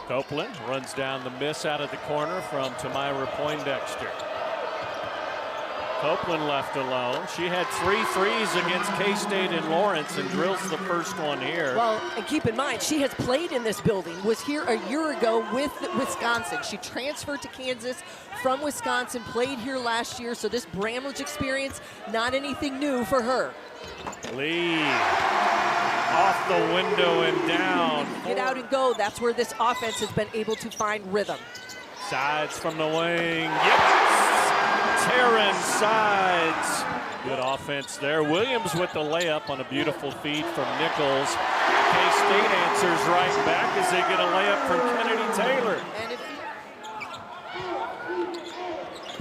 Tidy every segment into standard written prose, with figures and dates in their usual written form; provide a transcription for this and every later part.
Copeland runs down the miss out of the corner from Tamira Poindexter. Copeland left alone. She had 3 threes against K-State in Lawrence and drills the first one here. Well, and keep in mind, she has played in this building, was here a year ago with Wisconsin. She transferred to Kansas from Wisconsin, played here last year, so this Bramlage experience, not anything new for her. Lee off the window and down. Get out and go, that's where this offense has been able to find rhythm. Sides from the wing, yes! Taryn sides. Good offense there. Williams with the layup on a beautiful feed from Nichols. K-State answers right back as they get a layup from Kennedy Taylor.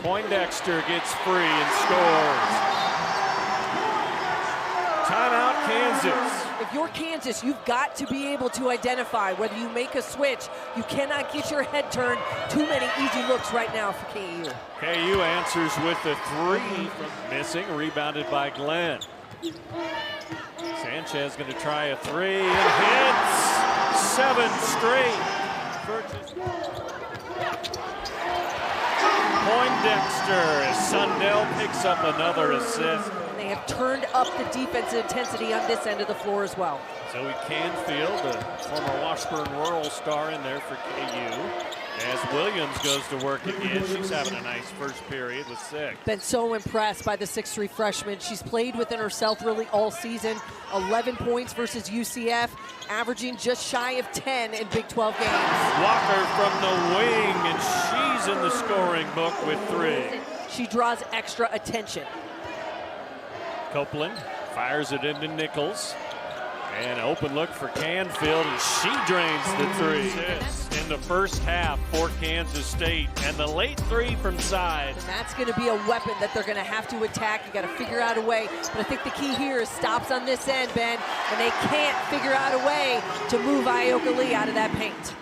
Poindexter gets free and scores. Timeout, Kansas. If you're Kansas, you've got to be able to identify whether you make a switch. You cannot get your head turned. Too many easy looks right now for KU. KU answers with a 3 from missing, rebounded by Glenn. Sanchez going to try a 3 and hits 7 straight. Poindexter as Sundell picks up another assist. They have turned up the defensive intensity on this end of the floor as well. Zoe Canfield, the former Washburn Rural star, in there for KU. As Williams goes to work again, she's having a nice first period with 6. Been so impressed by the 6'3" freshman. She's played within herself really all season. 11 points versus UCF, averaging just shy of 10 in Big 12 games. Walker from the wing, and she's in the scoring book with 3. She draws extra attention. Copeland fires it into Nichols. And open look for Canfield, and she drains the 3. In the first half for Kansas State, and the late 3 from side. And that's going to be a weapon that they're going to have to attack. You got to figure out a way. But I think the key here is stops on this end, Ben, and they can't figure out a way to move Ioka Lee out of that paint.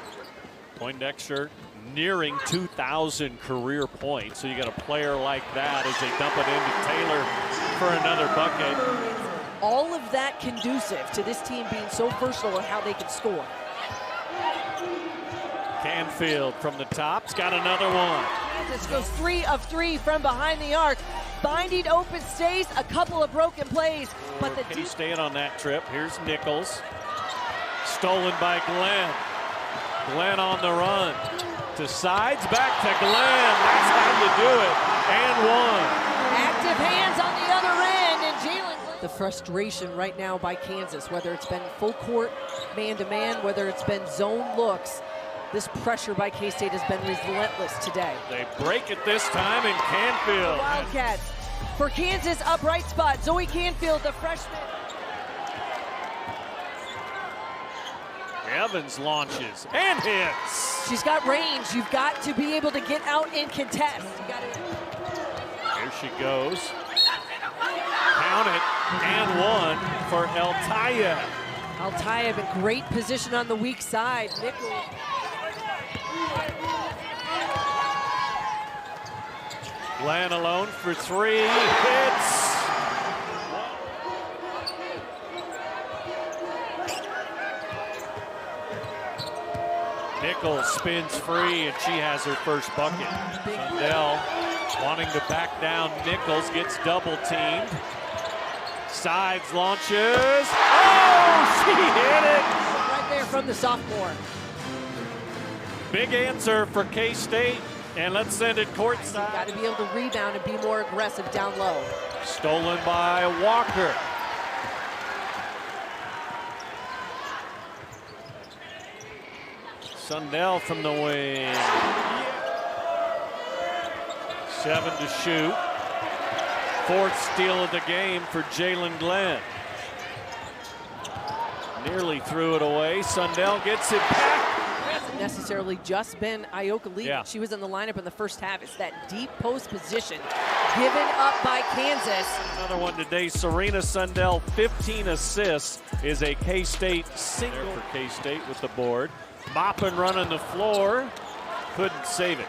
Poindexter nearing 2,000 career points, so you got a player like that as they dump it into Taylor for another bucket. All of that conducive to this team being so versatile in how they can score. Canfield from the top's got another one. This goes 3 of 3 from behind the arc. Binding open stays, a couple of broken plays, but the K staying on that trip. Here's Nichols. Stolen by Glenn. Glenn on the run. To sides, back to Glenn. That's how you do it. And 1. Active hands on the other end, and Jalen. The frustration right now by Kansas, whether it's been full court, man-to-man, whether it's been zone looks, this pressure by K-State has been relentless today. They break it this time, and Canfield. Wildcats for Kansas, upright spot. Zoe Canfield, the freshman. Evans launches and hits. She's got range. You've got to be able to get out and contest. Here she goes. Count it, and 1 for Altaya. Altaya in great position on the weak side. Nichols. Glenn alone for 3, hits. Nichols spins free, and she has her first bucket. Sundell wanting to back down Nichols, gets double teamed. Sides launches. Oh, she hit it! Right there from the sophomore. Big answer for K-State, and let's send it courtside. Got to be able to rebound and be more aggressive down low. Stolen by Walker. Sundell from the wing. 7 to shoot. 4th steal of the game for Jalen Glenn. Nearly threw it away. Sundell gets it back. It hasn't necessarily just been Ioka Lee. Yeah. She was in the lineup in the first half. It's that deep post position given up by Kansas. Another one today. Serena Sundell, 15 assists, is a K-State single for K-State with the board. Moppin running the floor. Couldn't save it.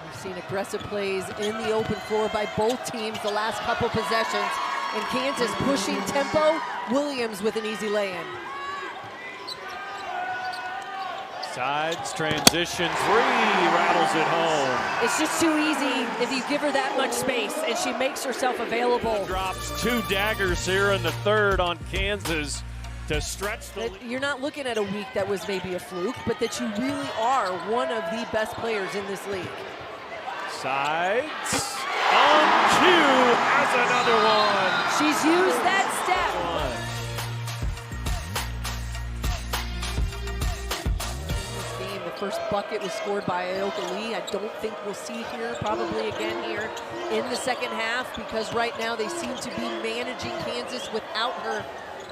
We've seen aggressive plays in the open floor by both teams the last couple possessions. And Kansas pushing tempo. Williams with an easy lay-in. Sides, transition, three, rattles it home. It's just too easy if you give her that much space, and she makes herself available. Drops two daggers here in the third on Kansas to stretch the lead. You're not looking at a week that was maybe a fluke, but that you really are one of the best players in this league. Sides, on cue, has another one. She's used that step. The first bucket was scored by Aoka Lee. I don't think we'll see here, probably again here in the second half, because right now they seem to be managing Kansas without her,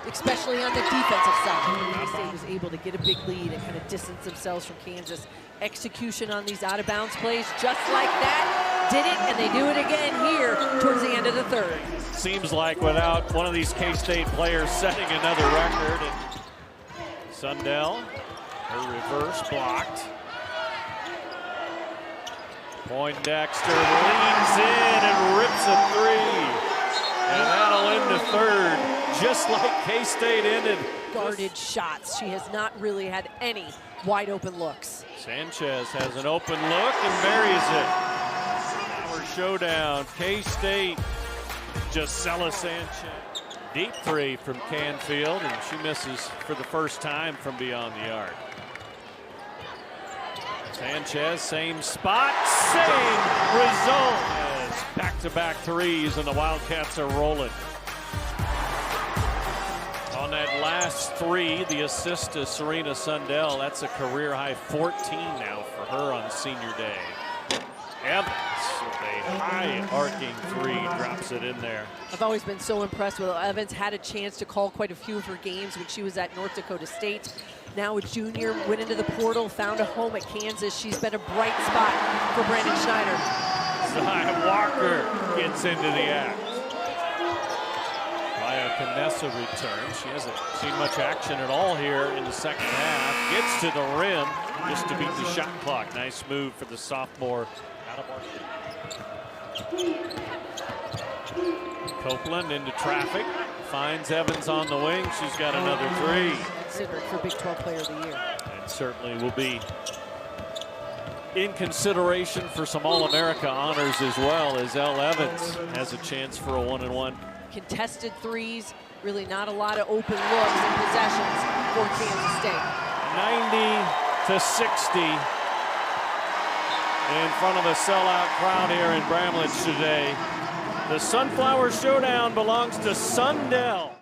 especially on the defensive side. Kansas State was able to get a big lead and kind of distance themselves from Kansas. Execution on these out-of-bounds plays, just like that, did it, and they do it again here towards the end of the third. Seems like without one of these K-State players setting another record. And Sundell, her reverse blocked. Poindexter leans in and rips a three. And that'll end the third, just like K-State ended. Guarded shots. She has not really had any wide open looks. Sanchez has an open look and buries it. Sunflower Showdown, K-State, Gisela Sanchez. Deep three from Canfield, and she misses for the first time from beyond the arc. Sanchez, same spot, same result. As back-to-back threes, and the Wildcats are rolling. On that last three, the assist to Serena Sundell. That's a career-high 14 now for her on senior day. Evans with a high arcing three, drops it in there. I've always been so impressed with Evans. Had a chance to call quite a few of her games when she was at North Dakota State. Now a junior, went into the portal, found a home at Kansas. She's been a bright spot for Brandon Schneider. Zy Walker gets into the act. Via Condensed return. She hasn't seen much action at all here in the second half. Gets to the rim just to beat the shot clock. Nice move for the sophomore. Copeland into traffic, finds Evans on the wing. She's got another three. Considered for Big 12 Player of the Year. And certainly will be in consideration for some All-America honors as well, as Elle Evans has a chance for a 1-and-1. Contested threes, really not a lot of open looks and possessions for Kansas State. 90-60. In front of a sellout crowd here in Bramlage today. The Sunflower Showdown belongs to Sundell.